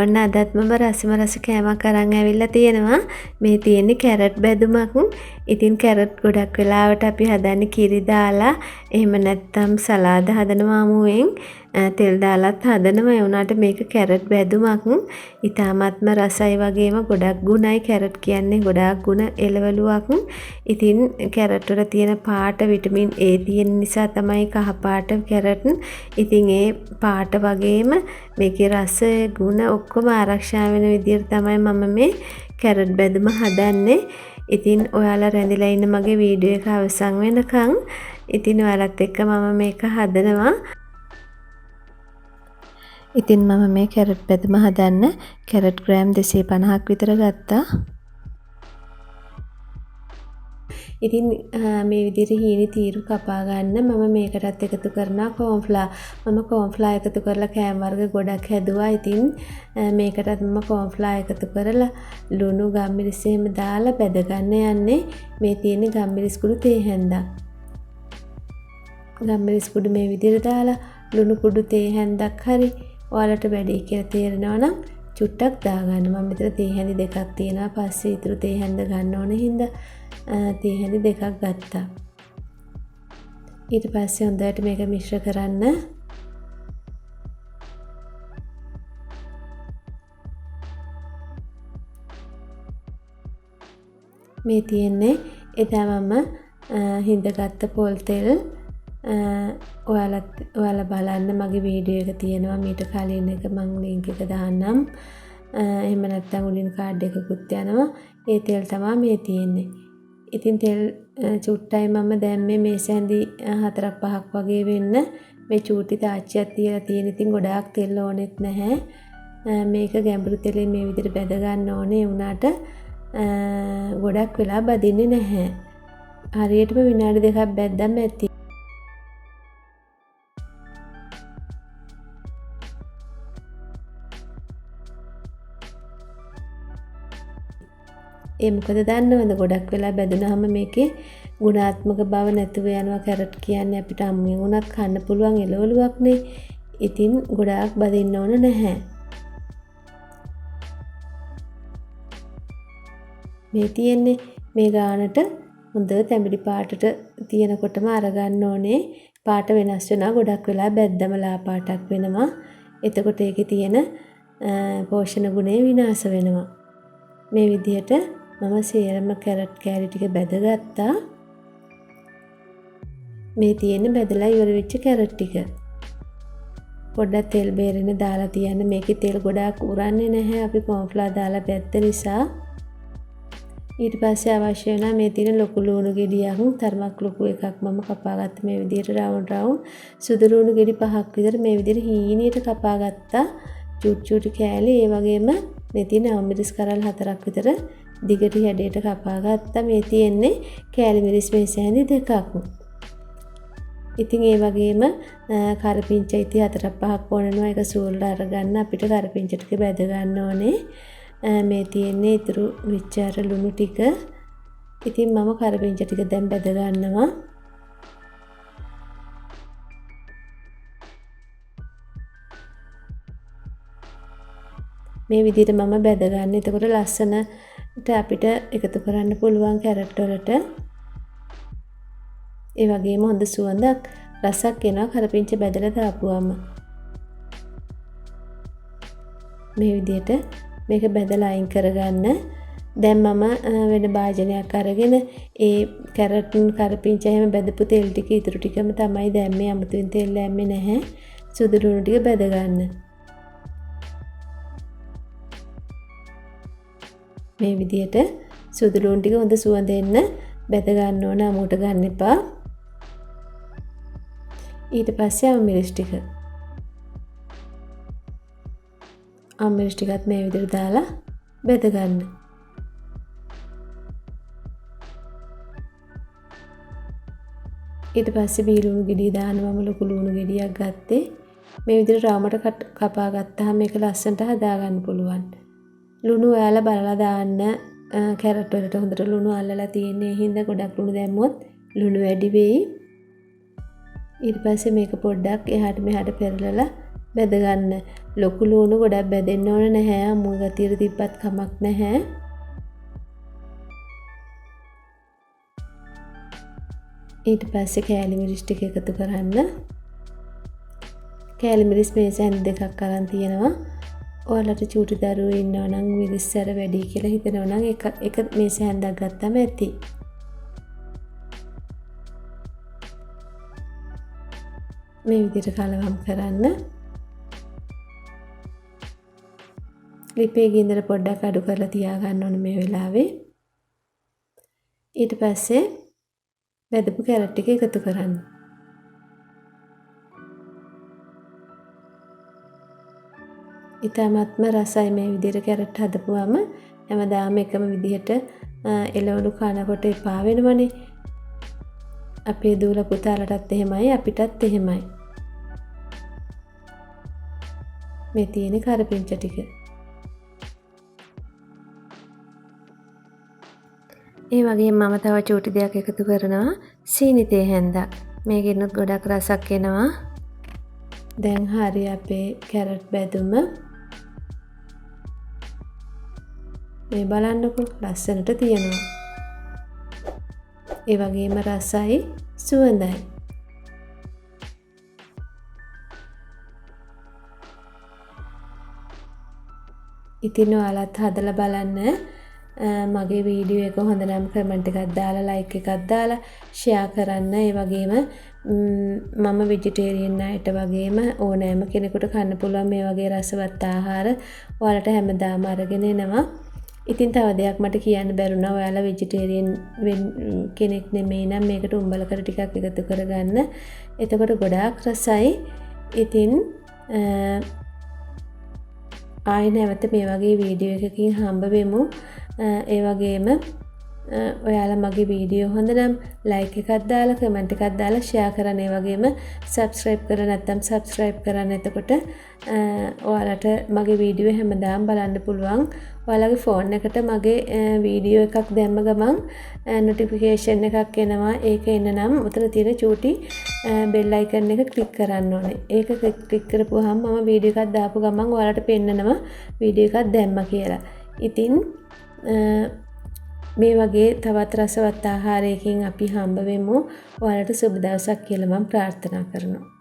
ඔන්න අදත් මම රස කෑමක් අරන් ඇවිල්ලා තියෙනවා. මේ තියෙන්නේ කැරට් බැදුමක්. ඉතින් කැරට් ගොඩක් වෙලාවට අපි හදන්නේ කිරි දාලා එහෙම නැත්නම් සලාද හදනවා අමුවෙන් තෙල් දාලත් හදනවා. ඒ වුණාට මේක කැරට් බැදුමක්. ඊටාත්ම රසයි වගේම ගොඩක් ගුණයි. කැරට් කියන්නේ ගොඩාක් ගුණ එළවලුවක්. ඉතින් කැරට් වල තියෙන පාට විටමින් A තියෙන නිසා තමයි කහ පාට කැරට්. ඉතින් ඒ පාට වගේම මේකේ රසය ගුණ ඔක්කොම ආරක්ෂා වෙන විදිහට තමයි මම මේ කැරට් බැදුම හදන්නේ. ඉතින් ඔයාලා රැඳිලා ඉන්න මගේ වීඩියෝ එක අවසන් වෙනකන් ඉතින් ඔයාලත් එක්ක මම මේක හදනවා. ඉතින් මම මේ කැරට් බැදුම හදන්න කැරට් ග්‍රෑම් 250ක් විතර ගත්තා. ඉතින් මේ විදිහට හීනි තීරු කපා ගන්න මම මේකටත් එකතු කරනවා කෝන්ෆ්ලා. මම කෝන්ෆ්ලා එකතු කරලා කෑම වර්ග ගොඩක් හැදුවා. ඉතින් මේකටත් මම කෝන්ෆ්ලා එකතු කරලා ලුණු ගම්මිරිස් එහෙම දාලා බෙද ගන්න යන්නේ. මේ තියෙන ගම්මිරිස් කුඩු තේ හැන්දක්. ගම්මිරිස් කුඩු මේ විදිහට දාලා ලුණු කුඩු තේ හැන්දක් හරි ඔයාලට වැඩි කියලා තේරෙනවා නම් චුට්ටක් දාගන්න. මම මෙතන තේ හැඳි දෙකක් තියෙනවා. පස්සේ ඊටු තේ හැන්ද ගන්න ඕනේ හින්දා තේ හැඳි දෙකක් ගත්තා. ඊට පස්සේ හොඳට මේක මිශ්‍ර කරන්න. මේ තියෙන්නේ එදා මම හිඳගත්ත පොල් තෙල්. ඔයාලා බලන්න මගේ වීඩියෝ එක තියෙනවා මීට කලින් එක මම ලින්ක් එක දාන්නම්. එහෙම නැත්නම් උඩින් කාඩ් එකකුත් යනවා. ඒ තෙල් තමයි මේ තියෙන්නේ. ඉතින් තෙල් චුට්ටයි මම දැම්මේ මේ සැඳි 4-5ක් වගේ වෙන්න. මේ චූටි තාච්චියක් තියලා තියෙන. ඉතින් ගොඩාක් තෙල් ඕනෙත් නැහැ. මේක ගැඹුරු තෙලෙන් මේ විදිහට බැද ගන්න ඕනේ. උනාට ගොඩක් වෙලා බදින්නේ නැහැ. හරියටම විනාඩි 2ක් බැද්දම ඇති. ඒ මොකද දන්නවද ගොඩක් වෙලා බැදුනහම මේකේ ගුණාත්මක බව නැතුව යනවා. කැරට් කියන්නේ අපිට අම්මින් උනත් කන්න පුළුවන් එළවලුවක් නේ. ඉතින් ගොඩාක් බදින්න ඕන නැහැ. මේ තියෙන්නේ මේ ගානට හොඳ තැඹිලි පාටට තියෙනකොටම අරගන්න ඕනේ. පාට වෙනස් වෙනවා. ගොඩක් වෙලා බැද්දම ලා පාටක් වෙනවා. එතකොට ඒකේ තියෙන පෝෂණ ගුණය විනාශ වෙනවා. මේ විදිහට මම සේරම කැරට් කෑලි ටික බැදගත්තා. මේ තියෙන බැදලා ඉවර වෙච්ච කැරට් ටික. පොඩ්ඩක් තෙල් බේරෙන්න දාලා තියන්න. මේකේ තෙල් ගොඩාක් උරන්නේ නැහැ. අපි කෝන්ෆ්ලා දාලා බැද්ද නිසා. ඊට පස්සේ අවශ්‍ය වෙනා මේ තියෙන ලොකු ලුණු ගෙඩියක් තරමක් ලොකු එකක් මම කපාගත්ත මේ විදිහට රවුන්ඩ් සුදු ලුණු ගෙඩි 5ක් විතර මේ විදිහට හීනියට කපාගත්තා. චුට්ටි කෑලි ඒ වගේම මේ තියෙන අමිරිස් කරල් 4ක් විතර දිගට හැඩයට කපා ගත්තා. මේ තියෙන්නේ කෑලි මිරිස් මේස හැඳි දෙකක්. ඉතින් ඒ වගේම කරපිංච ඉති 4-5ක් ඕනනවා. ඒක සූල්ල අරගන්න අපිට කරපිංච ටික බැද ගන්න ඕනේ. මේ තියෙන්නේ ඊතුරු විචාර ලුණු ටික. ඉතින් මම කරපිංච ටික දැන් බැද ගන්නවා. මේ විදිහට මම බැද ගන්න. එතකොට ලස්සනට අපිට එකතු කරන්න පුළුවන් කැරට් වලට. ඒ වගේම හොඳ සුවඳක් රසක් එනවා කරපිංච බැදලා දාපුවාම. මේ විදිහට මේක බැදලා අයින් කරගන්න. දැන් මම වෙන භාජනයක් අරගෙන ඒ කැරට් කරපිංච එහෙම බැදපු තෙල් ටික ඉතුරු ටිකම තමයි දැම්මේ. අමුතුවෙන් තෙල් දැම්මේ නැහැ. සුදු ලුණු ටික බැද ගන්න. මේ විදිහට සුදු ලුණු ටික හොඳ සුවඳ එන්න බැද ගන්න ඕන. අමුවට ගන්න එපා. ඊට පස්සේ අමිරිස් ටික. අමිරිස් ටිකත් මේ විදිහට දාලා බැද ගන්න. ඊට පස්සේ බී ලුණු ගෙඩිය දානවා. මම ලොකු ලුණු ගෙඩියක් ගත්තේ. මේ විදිහට රවුමට කපා ගත්තාම මේක ලස්සනට හදා ගන්න පුළුවන්. ලුණු ඔයාලා බලලා දාන්න. කැරට් වලට හොඳට ලුණු අල්ලලා තියෙන්නේ. හින්දා ගොඩක් ලුණු දැම්මොත් ලුණු වැඩි වෙයි. ඊට පස්සේ මේක පොඩ්ඩක් එහාට මෙහාට පෙරලලා බෙද ගන්න. ලොකු ලුණු ගොඩක් බැදෙන්න ඕන නැහැ. අමු ගතියට තිබ්බත් කමක් නැහැ. ඊට පස්සේ කෑලි මිරිස් ටික එකතු කරන්න. කෑලි මිරිස් මේසෙ හැන්ද දෙකක් අරන් තියෙනවා. ඔයාලට චූටි දරුවෝ ඉන්නවා නම් මිරිස් සැර වැඩි කියලා හිතනවා නම් එක මේසෙ හැන්දක් ගත්තම ඇති. මේ විදිහට කලවම් කරන්න. ලිපේ ගින්දර පොඩ්ඩක් අඩු කරලා තියාගන්න ඕනේ මේ වෙලාවේ. ඊට පස්සේ බෙදපු කැරට් ටික එකතු කරන්න. ඉතාමත්ම රසයි මේ විදිහට කැරට් හදපුවම. හැමදාම එකම විදිහට එළවලු කනකොට එපා වෙනවනේ. අපේ දූල පුතාලටත් එහෙමයි අපිටත් එහෙමයි. මේ තියෙන කරපිංච ටික. ඒ වගේම මම තව චූටි දෙයක් එකතු කරනවා. සීනි තේ හැන්දක්. මේකෙනුත් ගොඩක් රසක් එනවා. දැන් හරි අපේ කැරට් බැදුම. මේ බලන්නකෝ ලස්සනට තියෙනවා. ඒ වගේම රසයි සුවඳයි. ඉතින් ඔයාලත් හදලා බලන්න. මගේ වීඩියෝ එක හොඳ නම් කමෙන්ට් එකක් දාලා ලයික් එකක් දාලා ෂෙයා කරන්න. ඒ වගේම මම වෙජිටේරියන් අයට වගේම ඕනෑම කෙනෙකුට කන්න පුළුවන් මේ වගේ රසවත් ආහාර ඔයාලට හැමදාම අරගෙන එනවා. ඉතින් තව දෙයක් මට කියන්න බැරුණා. ඔයාලා වෙජිටේරියන් කෙනෙක් නෙමෙයි නම් මේකට උඹලකට ටිකක් එකතු කරගන්න. එතකොට ගොඩාක් රසයි. ඉතින් ආයෙ නැවත මේ වගේ වීඩියෝ එකකින් හම්බ වෙමු. ඒ වගේම ඔයාලා මගේ වීඩියෝ හොඳ නම් ලයික් එකක් දාලා කමෙන්ට් එකක් දාලා ෂෙයා කරන්න. ඒ වගේම සබ්ස්ක්‍රයිබ් කරලා නැත්නම් සබ්ස්ක්‍රයිබ් කරන්න. එතකොට ඔයාලට මගේ වීඩියෝ හැමදාම බලන්න පුළුවන්. ඔයාලගේ ෆෝන් එකට මගේ වීඩියෝ එකක් දැම්ම ගමන් නොටිෆිකේෂන් එකක් එනවා. ඒක එන්න නම් උතන තියෙන චූටි බෙල් අයිකන් එක ක්ලික් කරන්න ඕනේ. ඒක ක්ලික් කරපුවාම මම වීඩියෝ එකක් දාපු ගමන් ඔයාලට පෙන්නනවා වීඩියෝ එකක් දැම්මා කියලා. ඉතින් මේ වගේ තවත් රසවත් ආහාරයකින් අපි හම්බ වෙමු. ඔයාලට සුබ දවසක් කියලා මම ප්‍රාර්ථනා කරනවා.